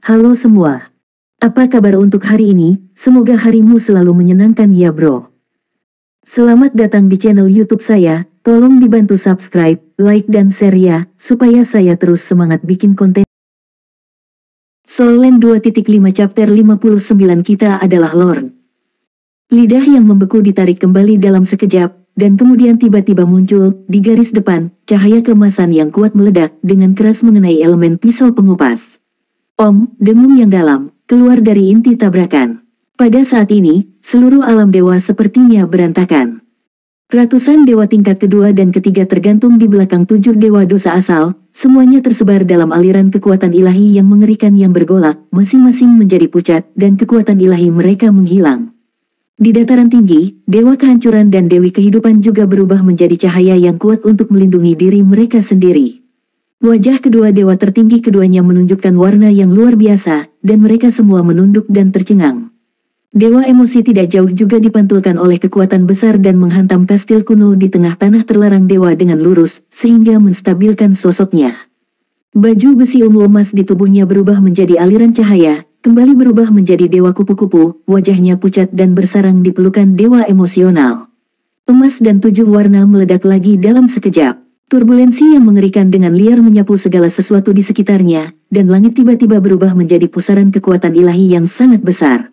Halo semua. Apa kabar untuk hari ini? Semoga harimu selalu menyenangkan ya bro. Selamat datang di channel YouTube saya. Tolong dibantu subscribe, like dan share ya, supaya saya terus semangat bikin konten. Soul Land 2.5 Chapter 59 Kita adalah Lord. Lidah yang membeku ditarik kembali dalam sekejap, dan kemudian tiba-tiba muncul, di garis depan, cahaya keemasan yang kuat meledak dengan keras mengenai elemen pisau pengupas. Om, dengung yang dalam, keluar dari inti tabrakan. Pada saat ini, seluruh alam dewa sepertinya berantakan. Ratusan dewa tingkat kedua dan ketiga tergantung di belakang 7 dewa dosa asal, semuanya tersebar dalam aliran kekuatan ilahi yang mengerikan yang bergolak, masing-masing menjadi pucat dan kekuatan ilahi mereka menghilang. Di dataran tinggi, dewa kehancuran dan dewi kehidupan juga berubah menjadi cahaya yang kuat untuk melindungi diri mereka sendiri. Wajah kedua dewa tertinggi keduanya menunjukkan warna yang luar biasa, dan mereka semua menunduk dan tercengang. Dewa emosi tidak jauh juga dipantulkan oleh kekuatan besar dan menghantam kastil kuno di tengah tanah terlarang dewa dengan lurus, sehingga menstabilkan sosoknya. Baju besi ungu emas di tubuhnya berubah menjadi aliran cahaya, kembali berubah menjadi dewa kupu-kupu, wajahnya pucat dan bersarang di pelukan dewa emosional. Emas dan 7 warna meledak lagi dalam sekejap. Turbulensi yang mengerikan dengan liar menyapu segala sesuatu di sekitarnya, dan langit tiba-tiba berubah menjadi pusaran kekuatan ilahi yang sangat besar.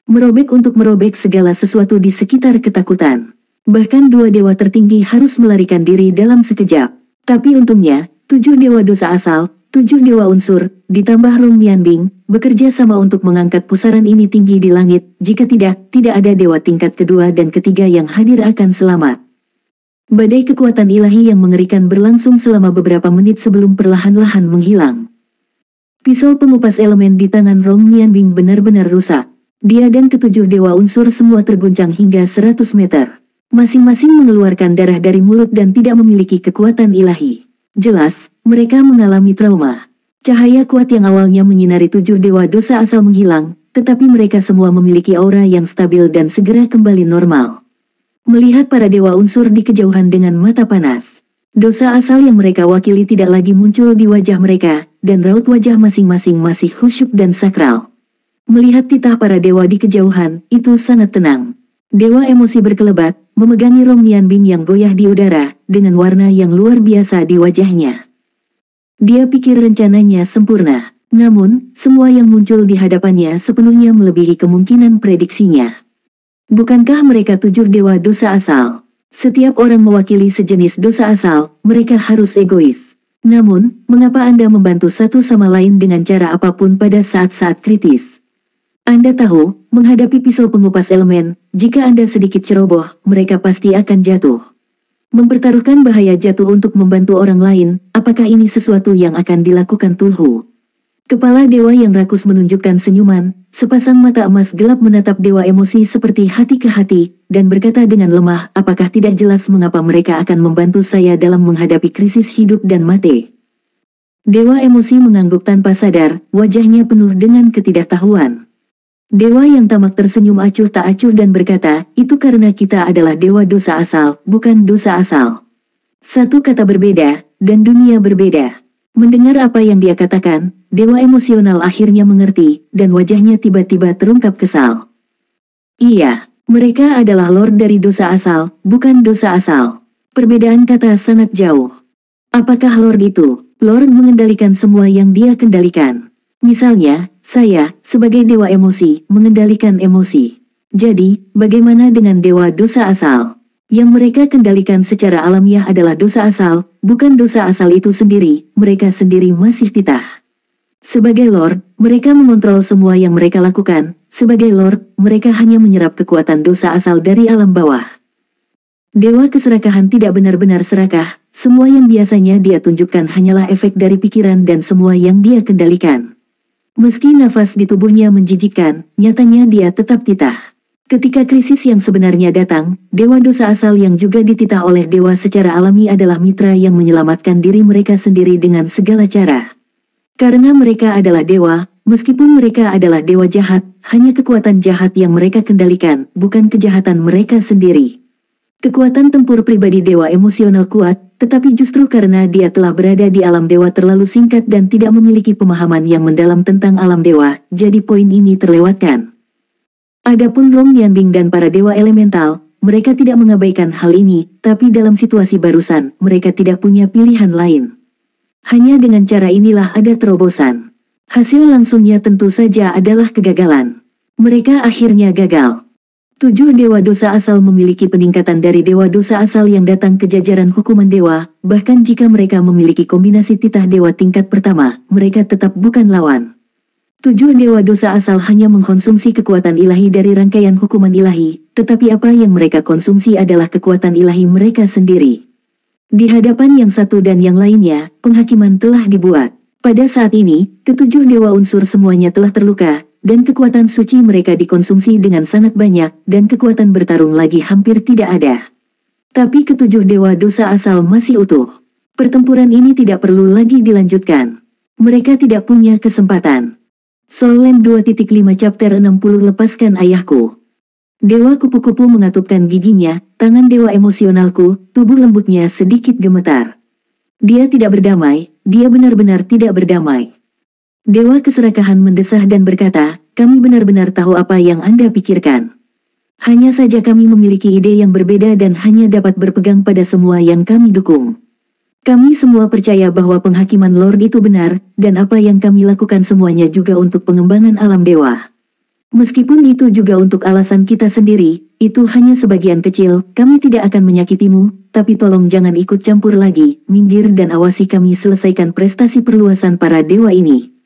Merobek untuk merobek segala sesuatu di sekitar ketakutan. Bahkan 2 dewa tertinggi harus melarikan diri dalam sekejap. Tapi untungnya, 7 dewa dosa asal, 7 dewa unsur, ditambah Rong Nianbing, bekerja sama untuk mengangkat pusaran ini tinggi di langit. Jika tidak ada dewa tingkat kedua dan ketiga yang hadir akan selamat. Badai kekuatan ilahi yang mengerikan berlangsung selama beberapa menit sebelum perlahan-lahan menghilang. Pisau pengupas elemen di tangan Rong Nianbing benar-benar rusak. Dia dan ketujuh dewa unsur semua terguncang hingga 100 meter. Masing-masing mengeluarkan darah dari mulut dan tidak memiliki kekuatan ilahi. Jelas, mereka mengalami trauma. Cahaya kuat yang awalnya menyinari 7 dewa dosa asal menghilang, tetapi mereka semua memiliki aura yang stabil dan segera kembali normal. Melihat para dewa unsur di kejauhan dengan mata panas. Dosa asal yang mereka wakili tidak lagi muncul di wajah mereka, dan raut wajah masing-masing masih khusyuk dan sakral. Melihat titah para dewa di kejauhan, itu sangat tenang. Dewa emosi berkelebat, memegangi Rong Nianbing yang goyah di udara, dengan warna yang luar biasa di wajahnya. Dia pikir rencananya sempurna, namun, semua yang muncul di hadapannya sepenuhnya melebihi kemungkinan prediksinya. Bukankah mereka 7 dewa dosa asal? Setiap orang mewakili sejenis dosa asal, mereka harus egois. Namun, mengapa Anda membantu satu sama lain dengan cara apapun pada saat-saat kritis? Anda tahu, menghadapi pisau pengupas elemen, jika Anda sedikit ceroboh, mereka pasti akan jatuh. Mempertaruhkan bahaya jatuh untuk membantu orang lain, apakah ini sesuatu yang akan dilakukan Tulhu? Kepala dewa yang rakus menunjukkan senyuman, sepasang mata emas gelap menatap dewa emosi seperti hati ke hati, dan berkata dengan lemah, apakah tidak jelas mengapa mereka akan membantu saya dalam menghadapi krisis hidup dan mati? Dewa emosi mengangguk tanpa sadar, wajahnya penuh dengan ketidaktahuan. Dewa yang tamak tersenyum acuh tak acuh dan berkata, itu karena kita adalah dewa dosa asal, bukan dosa asal. Satu kata berbeda, dan dunia berbeda. Mendengar apa yang dia katakan, dewa emosional akhirnya mengerti, dan wajahnya tiba-tiba terungkap kesal. Iya, mereka adalah Lord dari dosa asal, bukan dosa asal. Perbedaan kata sangat jauh. Apakah Lord itu? Lord mengendalikan semua yang dia kendalikan. Misalnya, saya, sebagai dewa emosi, mengendalikan emosi. Jadi, bagaimana dengan dewa dosa asal? Yang mereka kendalikan secara alamiah adalah dosa asal, bukan dosa asal itu sendiri, mereka sendiri masih titah. Sebagai Lord, mereka mengontrol semua yang mereka lakukan, sebagai Lord, mereka hanya menyerap kekuatan dosa asal dari alam bawah. Dewa keserakahan tidak benar-benar serakah, semua yang biasanya dia tunjukkan hanyalah efek dari pikiran dan semua yang dia kendalikan. Meski nafas di tubuhnya menjijikkan, nyatanya dia tetap titah. Ketika krisis yang sebenarnya datang, dewa dosa asal yang juga dititah oleh dewa secara alami adalah mitra yang menyelamatkan diri mereka sendiri dengan segala cara. Karena mereka adalah dewa, meskipun mereka adalah dewa jahat, hanya kekuatan jahat yang mereka kendalikan, bukan kejahatan mereka sendiri. Kekuatan tempur pribadi dewa emosional kuat, tetapi justru karena dia telah berada di alam dewa terlalu singkat dan tidak memiliki pemahaman yang mendalam tentang alam dewa, jadi poin ini terlewatkan. Adapun Rong Yanbing dan para dewa elemental, mereka tidak mengabaikan hal ini, tapi dalam situasi barusan, mereka tidak punya pilihan lain. Hanya dengan cara inilah ada terobosan. Hasil langsungnya tentu saja adalah kegagalan. Mereka akhirnya gagal. 7 dewa dosa asal memiliki peningkatan dari dewa dosa asal yang datang ke jajaran hukuman dewa, bahkan jika mereka memiliki kombinasi titah dewa tingkat pertama, mereka tetap bukan lawan. 7 dewa dosa asal hanya mengkonsumsi kekuatan ilahi dari rangkaian hukuman ilahi, tetapi apa yang mereka konsumsi adalah kekuatan ilahi mereka sendiri. Di hadapan yang satu dan yang lainnya, penghakiman telah dibuat. Pada saat ini, ketujuh dewa unsur semuanya telah terluka, dan kekuatan suci mereka dikonsumsi dengan sangat banyak, dan kekuatan bertarung lagi hampir tidak ada. Tapi ketujuh dewa dosa asal masih utuh. Pertempuran ini tidak perlu lagi dilanjutkan. Mereka tidak punya kesempatan. Soul Land 2.5 Chapter 60 Lepaskan ayahku. Dewa kupu-kupu mengatupkan giginya, tangan dewa emosionalku, tubuh lembutnya sedikit gemetar. Dia tidak berdamai, dia benar-benar tidak berdamai. Dewa keserakahan mendesah dan berkata, kami benar-benar tahu apa yang Anda pikirkan. Hanya saja kami memiliki ide yang berbeda dan hanya dapat berpegang pada semua yang kami dukung. Kami semua percaya bahwa penghakiman Lord itu benar, dan apa yang kami lakukan semuanya juga untuk pengembangan alam dewa. Meskipun itu juga untuk alasan kita sendiri, itu hanya sebagian kecil, kami tidak akan menyakitimu, tapi tolong jangan ikut campur lagi, minggir dan awasi kami selesaikan prestasi perluasan para dewa ini.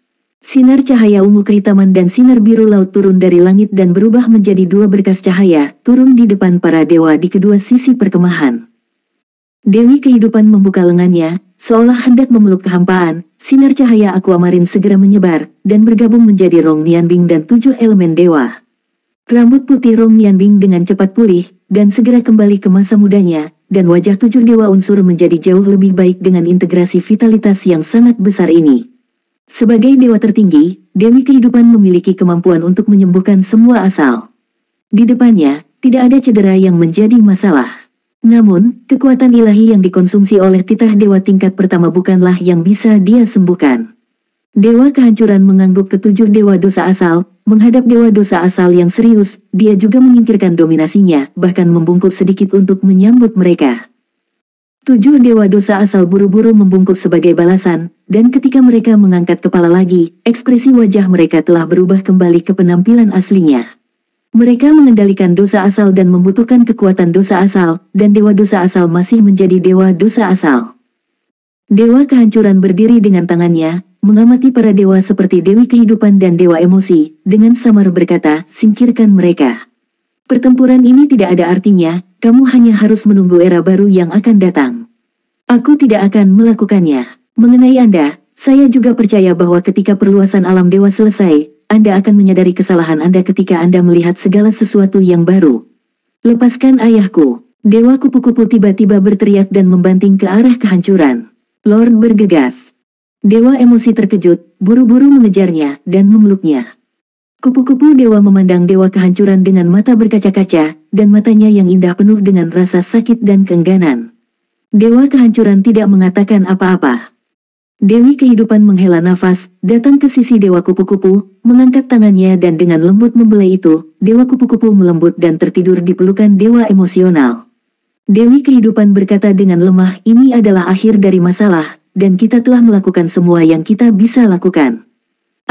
Sinar cahaya ungu kehitaman dan sinar biru laut turun dari langit dan berubah menjadi dua berkas cahaya, turun di depan para dewa di kedua sisi perkemahan. Dewi kehidupan membuka lengannya, seolah hendak memeluk kehampaan, sinar cahaya aquamarin segera menyebar, dan bergabung menjadi Rong Nianbing dan 7 elemen dewa. Rambut putih Rong Nianbing dengan cepat pulih, dan segera kembali ke masa mudanya, dan wajah 7 dewa unsur menjadi jauh lebih baik dengan integrasi vitalitas yang sangat besar ini. Sebagai dewa tertinggi, Dewi kehidupan memiliki kemampuan untuk menyembuhkan semua asal. Di depannya, tidak ada cedera yang menjadi masalah. Namun, kekuatan ilahi yang dikonsumsi oleh titah dewa tingkat pertama bukanlah yang bisa dia sembuhkan. Dewa kehancuran mengangguk ketujuh dewa dosa asal, menghadap dewa dosa asal yang serius, dia juga menyingkirkan dominasinya, bahkan membungkuk sedikit untuk menyambut mereka. 7 dewa dosa asal buru-buru membungkuk sebagai balasan, dan ketika mereka mengangkat kepala lagi, ekspresi wajah mereka telah berubah kembali ke penampilan aslinya. Mereka mengendalikan dosa asal dan membutuhkan kekuatan dosa asal, dan dewa dosa asal masih menjadi dewa dosa asal. Dewa kehancuran berdiri dengan tangannya, mengamati para dewa seperti Dewi kehidupan dan dewa emosi, dengan samar berkata, singkirkan mereka. Pertempuran ini tidak ada artinya, kamu hanya harus menunggu era baru yang akan datang. Aku tidak akan melakukannya. Mengenai Anda, saya juga percaya bahwa ketika perluasan alam dewa selesai, Anda akan menyadari kesalahan Anda ketika Anda melihat segala sesuatu yang baru. Lepaskan ayahku. Dewa kupu-kupu tiba-tiba berteriak dan membanting ke arah kehancuran. Lord bergegas. Dewa emosi terkejut, buru-buru mengejarnya, dan memeluknya. Kupu-kupu dewa memandang dewa kehancuran dengan mata berkaca-kaca, dan matanya yang indah penuh dengan rasa sakit dan keengganan. Dewa kehancuran tidak mengatakan apa-apa. Dewi kehidupan menghela nafas, datang ke sisi dewa kupu-kupu, mengangkat tangannya dan dengan lembut membelai itu, dewa kupu-kupu melembut dan tertidur di pelukan dewa emosional. Dewi kehidupan berkata dengan lemah, ini adalah akhir dari masalah, dan kita telah melakukan semua yang kita bisa lakukan.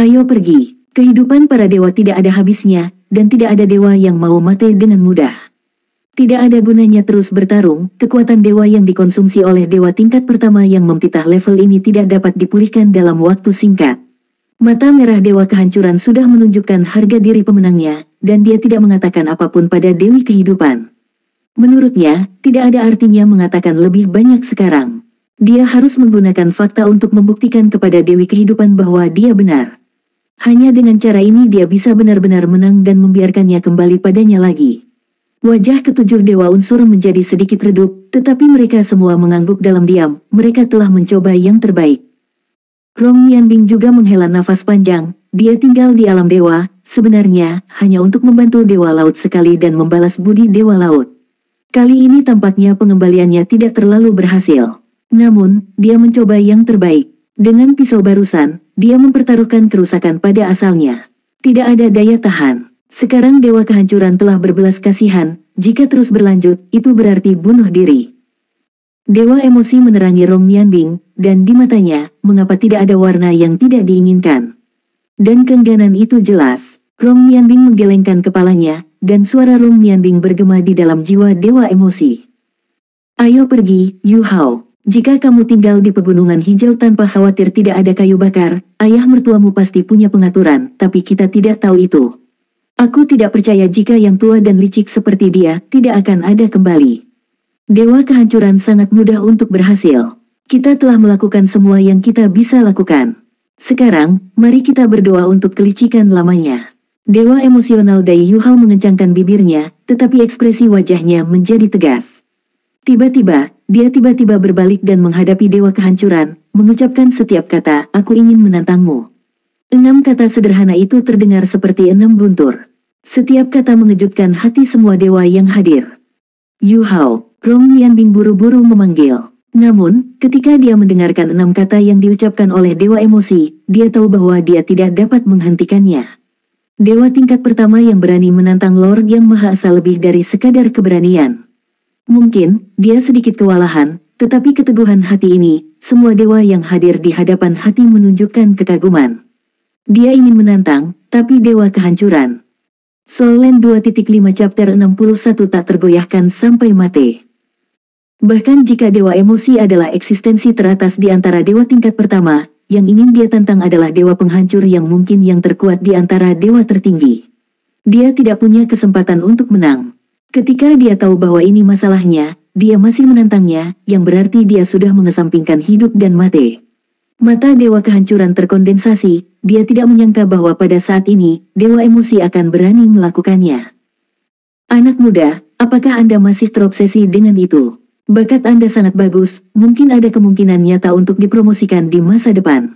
Ayo pergi. Kehidupan para dewa tidak ada habisnya, dan tidak ada dewa yang mau mati dengan mudah. Tidak ada gunanya terus bertarung, kekuatan dewa yang dikonsumsi oleh dewa tingkat pertama yang memtitah level ini tidak dapat dipulihkan dalam waktu singkat. Mata merah dewa kehancuran sudah menunjukkan harga diri pemenangnya, dan dia tidak mengatakan apapun pada Dewi kehidupan. Menurutnya, tidak ada artinya mengatakan lebih banyak sekarang. Dia harus menggunakan fakta untuk membuktikan kepada Dewi kehidupan bahwa dia benar. Hanya dengan cara ini dia bisa benar-benar menang dan membiarkannya kembali padanya lagi. Wajah ketujuh dewa unsur menjadi sedikit redup, tetapi mereka semua mengangguk dalam diam, mereka telah mencoba yang terbaik. Rong Nianbing juga menghela nafas panjang, dia tinggal di alam dewa, sebenarnya, hanya untuk membantu dewa laut sekali dan membalas budi dewa laut. Kali ini tampaknya pengembaliannya tidak terlalu berhasil. Namun, dia mencoba yang terbaik. Dengan pisau barusan, dia mempertaruhkan kerusakan pada asalnya. Tidak ada daya tahan. Sekarang Dewa Kehancuran telah berbelas kasihan, jika terus berlanjut, itu berarti bunuh diri. Dewa emosi menerangi Rong Nianbing, dan di matanya, mengapa tidak ada warna yang tidak diinginkan. Dan keengganan itu jelas. Rong Nianbing menggelengkan kepalanya, dan suara Rong Nianbing bergema di dalam jiwa Dewa emosi. Ayo pergi, Yu Hao. Jika kamu tinggal di pegunungan hijau tanpa khawatir tidak ada kayu bakar, ayah mertuamu pasti punya pengaturan, tapi kita tidak tahu itu. Aku tidak percaya jika yang tua dan licik seperti dia tidak akan ada kembali. Dewa Kehancuran sangat mudah untuk berhasil. Kita telah melakukan semua yang kita bisa lakukan. Sekarang, mari kita berdoa untuk kelicikan lamanya. Dewa emosional Dai Yu Hao mengencangkan bibirnya, tetapi ekspresi wajahnya menjadi tegas. Tiba-tiba, dia tiba-tiba berbalik dan menghadapi Dewa Kehancuran, mengucapkan setiap kata, aku ingin menantangmu. 6 kata sederhana itu terdengar seperti 6 guntur. Setiap kata mengejutkan hati semua dewa yang hadir. Yu Hao, Rong Nianbing buru-buru memanggil. Namun, ketika dia mendengarkan 6 kata yang diucapkan oleh Dewa Emosi, dia tahu bahwa dia tidak dapat menghentikannya. Dewa tingkat pertama yang berani menantang Lord Yang Maha Esa lebih dari sekadar keberanian. Mungkin, dia sedikit kewalahan, tetapi keteguhan hati ini, semua dewa yang hadir di hadapan hati menunjukkan kekaguman. Dia ingin menantang, tapi Dewa Kehancuran. Soul Land 2.5 Chapter 61 tak tergoyahkan sampai mati. Bahkan jika Dewa Emosi adalah eksistensi teratas di antara dewa tingkat pertama, yang ingin dia tantang adalah dewa penghancur yang mungkin yang terkuat di antara dewa tertinggi. Dia tidak punya kesempatan untuk menang. Ketika dia tahu bahwa ini masalahnya, dia masih menantangnya, yang berarti dia sudah mengesampingkan hidup dan mati. Mata Dewa Kehancuran terkondensasi, dia tidak menyangka bahwa pada saat ini, Dewa Emosi akan berani melakukannya. Anak muda, apakah Anda masih terobsesi dengan itu? Bakat Anda sangat bagus, mungkin ada kemungkinan nyata untuk dipromosikan di masa depan.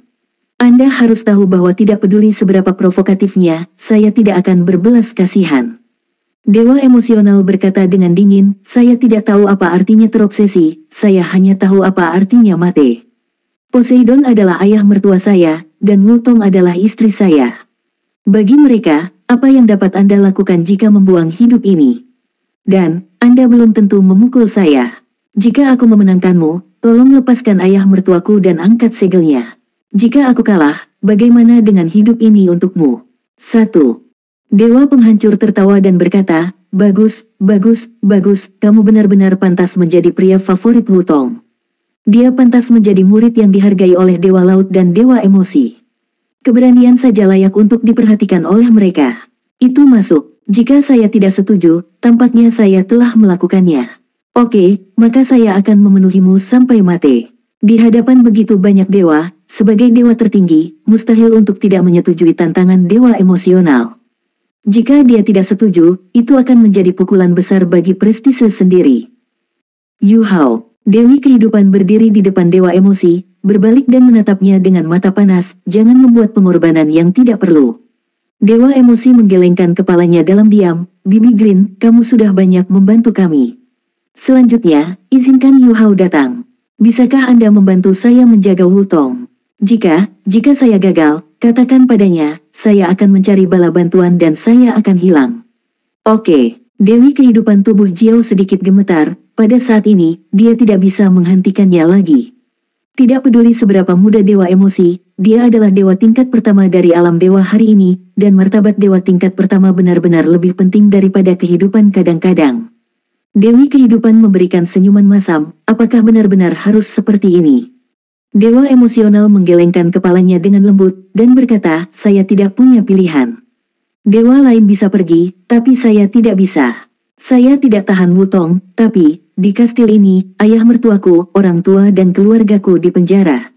Anda harus tahu bahwa tidak peduli seberapa provokatifnya, saya tidak akan berbelas kasihan. Dewa emosional berkata dengan dingin, saya tidak tahu apa artinya terobsesi, saya hanya tahu apa artinya mati. Poseidon adalah ayah mertua saya, dan Wutong adalah istri saya. Bagi mereka, apa yang dapat Anda lakukan jika membuang hidup ini? Dan, Anda belum tentu memukul saya. Jika aku memenangkanmu, tolong lepaskan ayah mertuaku dan angkat segelnya. Jika aku kalah, bagaimana dengan hidup ini untukmu? 1. Dewa penghancur tertawa dan berkata, bagus, bagus, bagus, kamu benar-benar pantas menjadi pria favorit Wutong. Dia pantas menjadi murid yang dihargai oleh Dewa Laut dan Dewa Emosi. Keberanian saja layak untuk diperhatikan oleh mereka. Itu masuk, jika saya tidak setuju, tampaknya saya telah melakukannya. Oke, maka saya akan memenuhimu sampai mati. Di hadapan begitu banyak dewa, sebagai dewa tertinggi, mustahil untuk tidak menyetujui tantangan dewa emosional. Jika dia tidak setuju, itu akan menjadi pukulan besar bagi prestise sendiri. Yu Hao, Dewi Kehidupan berdiri di depan Dewa Emosi, berbalik dan menatapnya dengan mata panas, jangan membuat pengorbanan yang tidak perlu. Dewa Emosi menggelengkan kepalanya dalam diam, Bibi Green, kamu sudah banyak membantu kami. Selanjutnya, izinkan Yu Hao datang. Bisakah Anda membantu saya menjaga Wutong? Jika saya gagal, katakan padanya, saya akan mencari bala bantuan dan saya akan hilang. Oke, Dewi Kehidupan tubuh Jiao sedikit gemetar, pada saat ini, dia tidak bisa menghentikannya lagi. Tidak peduli seberapa muda Dewa Emosi, dia adalah dewa tingkat pertama dari alam dewa hari ini, dan martabat dewa tingkat pertama benar-benar lebih penting daripada kehidupan kadang-kadang. Dewi Kehidupan memberikan senyuman masam, apakah benar-benar harus seperti ini? Dewa emosional menggelengkan kepalanya dengan lembut, dan berkata, saya tidak punya pilihan. Dewa lain bisa pergi, tapi saya tidak bisa. Saya tidak tahan Wutong, tapi, di kastil ini, ayah mertuaku, orang tua dan keluargaku di penjara.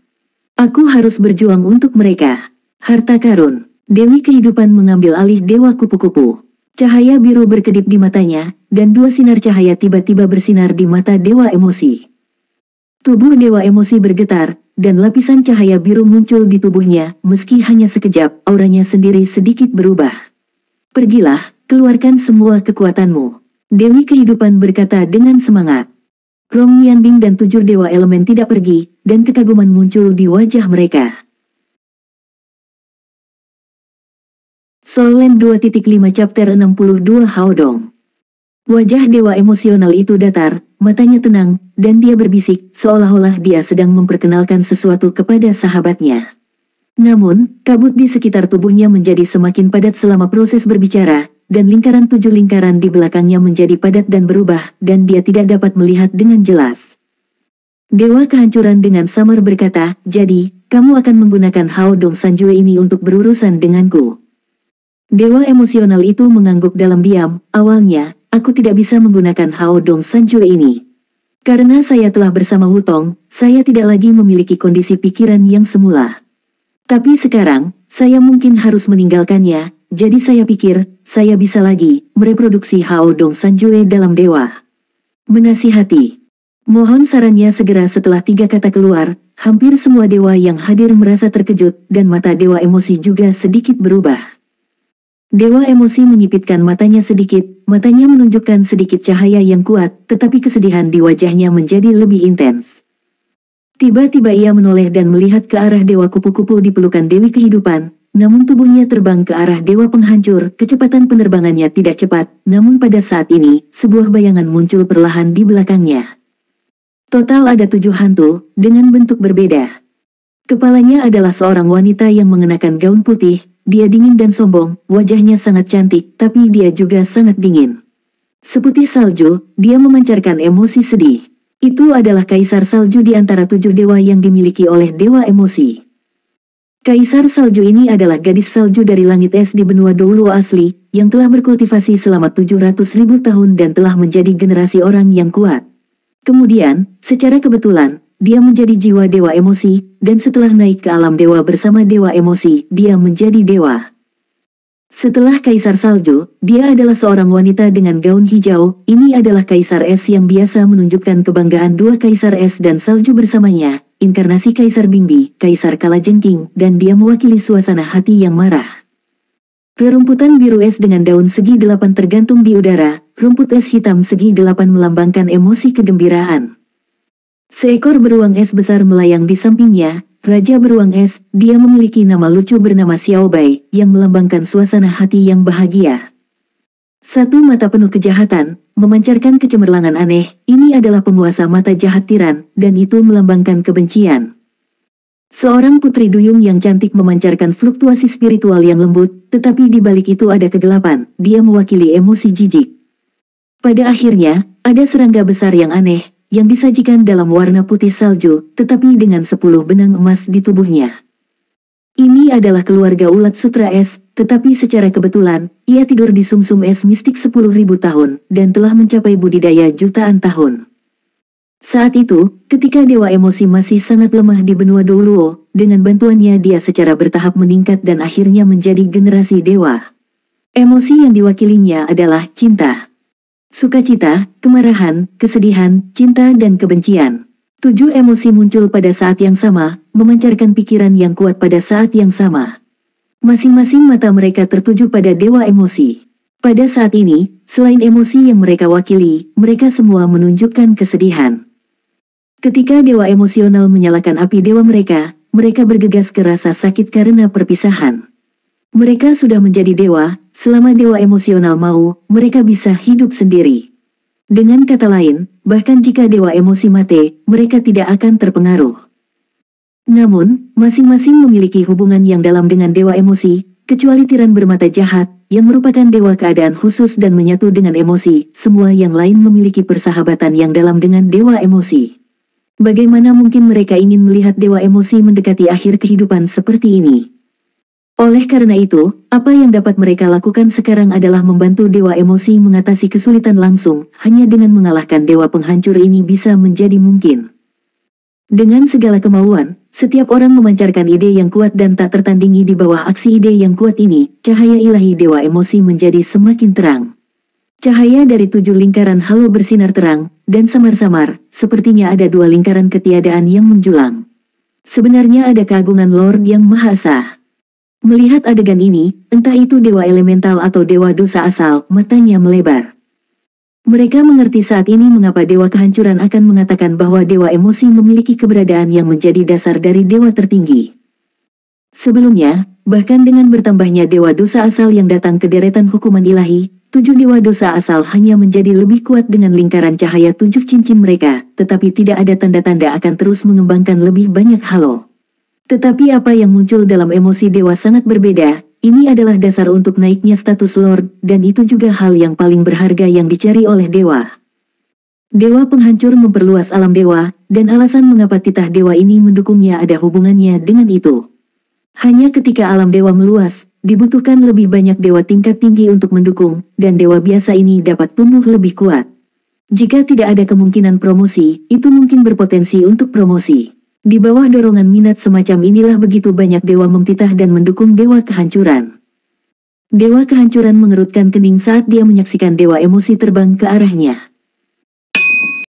Aku harus berjuang untuk mereka. Harta karun. Dewi Kehidupan mengambil alih Dewa Kupu-Kupu. Cahaya biru berkedip di matanya, dan 2 sinar cahaya tiba-tiba bersinar di mata Dewa Emosi. Tubuh Dewa Emosi bergetar, dan lapisan cahaya biru muncul di tubuhnya, meski hanya sekejap, auranya sendiri sedikit berubah. Pergilah, keluarkan semua kekuatanmu. Dewi Kehidupan berkata dengan semangat. Rong Mianbing dan 7 dewa elemen tidak pergi, dan kekaguman muncul di wajah mereka. Soul Land 2.5 Chapter 62 Haodong. Wajah dewa emosional itu datar, matanya tenang, dan dia berbisik, seolah-olah dia sedang memperkenalkan sesuatu kepada sahabatnya. Namun, kabut di sekitar tubuhnya menjadi semakin padat selama proses berbicara, dan lingkaran 7 lingkaran di belakangnya menjadi padat dan berubah, dan dia tidak dapat melihat dengan jelas. Dewa kehancuran dengan samar berkata, "Jadi, kamu akan menggunakan Haodong Sanjue ini untuk berurusan denganku." Dewa emosional itu mengangguk dalam diam. "Awalnya, aku tidak bisa menggunakan Haodong Sanjue ini. Karena saya telah bersama Wutong, saya tidak lagi memiliki kondisi pikiran yang semula. Tapi sekarang, saya mungkin harus meninggalkannya, jadi saya pikir, saya bisa lagi mereproduksi Haodong Sanjue dalam dewa." Menasihati. Mohon sarannya segera. Setelah 3 kata keluar, hampir semua dewa yang hadir merasa terkejut, dan mata dewa emosi juga sedikit berubah. Dewa emosi menyipitkan matanya sedikit, matanya menunjukkan sedikit cahaya yang kuat, tetapi kesedihan di wajahnya menjadi lebih intens. Tiba-tiba ia menoleh dan melihat ke arah dewa kupu-kupu di pelukan Dewi Kehidupan, namun tubuhnya terbang ke arah dewa penghancur. Kecepatan penerbangannya tidak cepat, namun pada saat ini, sebuah bayangan muncul perlahan di belakangnya. Total ada 7 hantu, dengan bentuk berbeda. Kepalanya adalah seorang wanita yang mengenakan gaun putih. Dia dingin dan sombong, wajahnya sangat cantik, tapi dia juga sangat dingin. Seputih salju, dia memancarkan emosi sedih. Itu adalah kaisar salju di antara 7 dewa yang dimiliki oleh dewa emosi. Kaisar salju ini adalah gadis salju dari langit es di benua Douluo asli, yang telah berkultivasi selama 700.000 tahun dan telah menjadi generasi orang yang kuat. Kemudian, secara kebetulan, dia menjadi jiwa dewa emosi, dan setelah naik ke alam dewa bersama dewa emosi, dia menjadi dewa. Setelah kaisar salju, dia adalah seorang wanita dengan gaun hijau. Ini adalah kaisar es yang biasa menunjukkan kebanggaan 2 kaisar es dan salju bersamanya, inkarnasi kaisar Bingbi, kaisar kalajengking, dan dia mewakili suasana hati yang marah. Rerumputan biru es dengan daun segi 8 tergantung di udara, rumput es hitam segi 8 melambangkan emosi kegembiraan. Seekor beruang es besar melayang di sampingnya, Raja Beruang Es. Dia memiliki nama lucu bernama Xiao Bai, yang melambangkan suasana hati yang bahagia. Satu mata penuh kejahatan, memancarkan kecemerlangan aneh. Ini adalah penguasa mata jahat tiran, dan itu melambangkan kebencian. Seorang putri duyung yang cantik memancarkan fluktuasi spiritual yang lembut, tetapi di balik itu ada kegelapan. Dia mewakili emosi jijik. Pada akhirnya, ada serangga besar yang aneh, yang disajikan dalam warna putih salju, tetapi dengan 10 benang emas di tubuhnya. Ini adalah keluarga ulat sutra es, tetapi secara kebetulan, ia tidur di sumsum es mistik 10.000 tahun, dan telah mencapai budidaya jutaan tahun. Saat itu, ketika dewa emosi masih sangat lemah di benua Douluo, dengan bantuannya dia secara bertahap meningkat dan akhirnya menjadi generasi dewa. Emosi yang diwakilinya adalah cinta, sukacita, kemarahan, kesedihan, cinta dan kebencian. 7 emosi muncul pada saat yang sama, memancarkan pikiran yang kuat pada saat yang sama. Masing-masing mata mereka tertuju pada dewa emosi. Pada saat ini, selain emosi yang mereka wakili, mereka semua menunjukkan kesedihan. Ketika dewa emosional menyalakan api dewa mereka bergegas ke rasa sakit karena perpisahan. Mereka sudah menjadi dewa, selama dewa emosional mau, mereka bisa hidup sendiri. Dengan kata lain, bahkan jika dewa emosi mati, mereka tidak akan terpengaruh. Namun, masing-masing memiliki hubungan yang dalam dengan dewa emosi, kecuali tiran bermata jahat, yang merupakan dewa keadaan khusus dan menyatu dengan emosi. Semua yang lain memiliki persahabatan yang dalam dengan dewa emosi. Bagaimana mungkin mereka ingin melihat dewa emosi mendekati akhir kehidupan seperti ini? Oleh karena itu, apa yang dapat mereka lakukan sekarang adalah membantu dewa emosi mengatasi kesulitan langsung. Hanya dengan mengalahkan dewa penghancur ini bisa menjadi mungkin. Dengan segala kemauan, setiap orang memancarkan ide yang kuat dan tak tertandingi di bawah aksi ide yang kuat ini. Cahaya ilahi dewa emosi menjadi semakin terang. Cahaya dari 7 lingkaran halo bersinar terang, dan samar-samar, sepertinya ada 2 lingkaran ketiadaan yang menjulang. Sebenarnya ada keagungan Lord yang Maha Esa. Melihat adegan ini, entah itu dewa elemental atau dewa dosa asal, matanya melebar. Mereka mengerti saat ini mengapa Dewa Kehancuran akan mengatakan bahwa Dewa Emosi memiliki keberadaan yang menjadi dasar dari Dewa tertinggi. Sebelumnya, bahkan dengan bertambahnya Dewa Dosa Asal yang datang ke deretan hukuman ilahi, 7 Dewa Dosa Asal hanya menjadi lebih kuat dengan lingkaran cahaya 7 cincin mereka, tetapi tidak ada tanda-tanda akan terus mengembangkan lebih banyak halo. Tetapi apa yang muncul dalam emosi Dewa sangat berbeda. Ini adalah dasar untuk naiknya status Lord, dan itu juga hal yang paling berharga yang dicari oleh Dewa. Dewa Penghancur memperluas alam Dewa, dan alasan mengapa titah Dewa ini mendukungnya ada hubungannya dengan itu. Hanya ketika alam Dewa meluas, dibutuhkan lebih banyak Dewa tingkat tinggi untuk mendukung, dan Dewa biasa ini dapat tumbuh lebih kuat. Jika tidak ada kemungkinan promosi, itu mungkin berpotensi untuk promosi. Di bawah dorongan minat semacam inilah begitu banyak dewa memtitah dan mendukung Dewa Kehancuran. Dewa Kehancuran mengerutkan kening saat dia menyaksikan Dewa Emosi terbang ke arahnya.